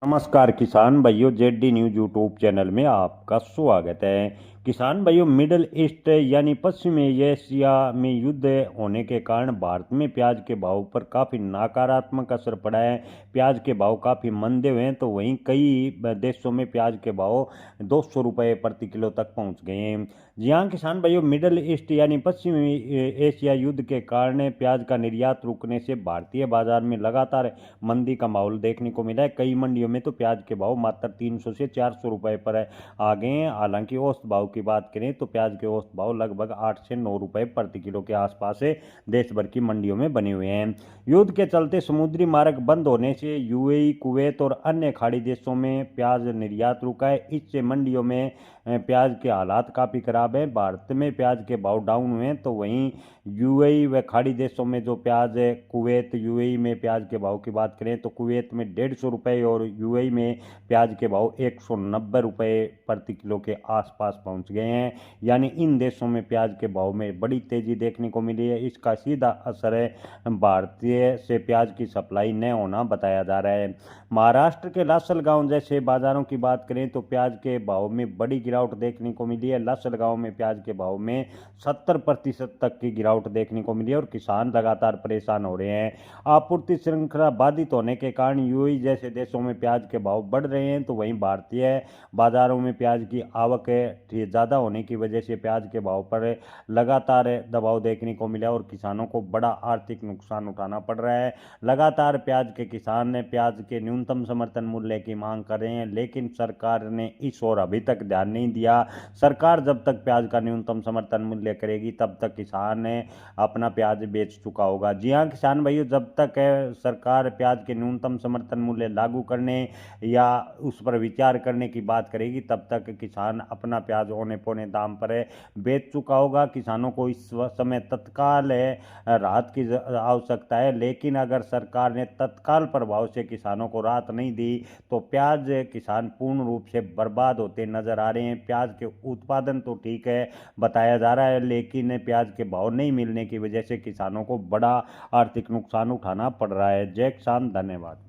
नमस्कार किसान भाइयों, जेडी न्यूज यूट्यूब चैनल में आपका स्वागत है। किसान भाइयों, मिडल ईस्ट यानी पश्चिमी एशिया में युद्ध होने के कारण भारत में प्याज के भाव पर काफ़ी नकारात्मक असर पड़ा है। प्याज के भाव काफ़ी मंदे हुए हैं, तो वहीं कई देशों में प्याज के भाव 200 रुपये प्रति किलो तक पहुंच गए हैं। जी हाँ किसान भाइयों, मिडल ईस्ट यानी पश्चिमी एशिया युद्ध के कारण प्याज का निर्यात रुकने से भारतीय बाजार में लगातार मंदी का माहौल देखने को मिला है। कई मंडियों में तो प्याज के भाव मात्र 300 से 400 रुपए पर आ गए हैं। हालांकि औसत भाव की बात करें तो प्याज के औसत भाव लगभग 8 से 9 रुपए प्रति किलो के आसपास है देश भर की मंडियों में बने हुए हैं। युद्ध के चलते समुद्री मार्ग बंद होने से यूएई, कुवैत और अन्य खाड़ी देशों में प्याज निर्यात रुका है। इससे मंडियों में प्याज के हालात काफ़ी खराब है। भारत में प्याज के भाव डाउन हुए हैं, तो वहीं यूएई व खाड़ी देशों में जो प्याज है, कुवैत, यूएई में प्याज के भाव की बात करें तो कुवैत में 150 रुपये और यूएई में प्याज के भाव 190 रुपये प्रति किलो के आसपास पहुंच गए हैं। यानी इन देशों में प्याज के भाव में बड़ी तेजी देखने को मिली है। इसका सीधा असर है भारतीय से प्याज की सप्लाई न होना बताया जा रहा है। महाराष्ट्र के लासलगांव जैसे बाजारों की बात करें तो प्याज के भाव में बड़ी गिरावट देखने को मिली है। लासलगांव में प्याज के भाव में 70% तक की गिरावट देखने को मिली है और किसान लगातार परेशान हो रहे हैं। आपूर्ति श्रृंखला बाधित होने के कारण यूएई जैसे देशों में प्याज के भाव बढ़ रहे हैं, तो वहीं भारतीय बाजारों में प्याज की आवक ज़्यादा होने की वजह से प्याज के भाव पर लगातार दबाव देखने को मिला और किसानों को बड़ा आर्थिक नुकसान उठाना पड़ रहा है। लगातार प्याज के किसान ने प्याज के न्यूनतम समर्थन मूल्य की मांग कर रहे हैं, लेकिन सरकार ने इस ओर अभी तक ध्यान नहीं दिया। सरकार जब तक प्याज का न्यूनतम समर्थन मूल्य करेगी तब तक किसान अपना प्याज बेच चुका होगा। जी हाँ किसान भाइयों, जब तक सरकार प्याज के न्यूनतम समर्थन मूल्य लागू करने या उस पर विचार करने की बात करेगी तब तक किसान अपना प्याज औने पौने दाम पर बेच चुका होगा। किसानों को इस समय तत्काल राहत की आवश्यकता है, लेकिन अगर सरकार ने तत्काल प्रभाव से किसानों को राहत नहीं दी तो प्याज किसान पूर्ण रूप से बर्बाद होते नजर आ रहे हैं। प्याज के उत्पादन तो ठीक है बताया जा रहा है, लेकिन प्याज के भाव नहीं मिलने की वजह से किसानों को बड़ा आर्थिक नुकसान उठाना पड़ रहा है। जय किसान, धन्यवाद।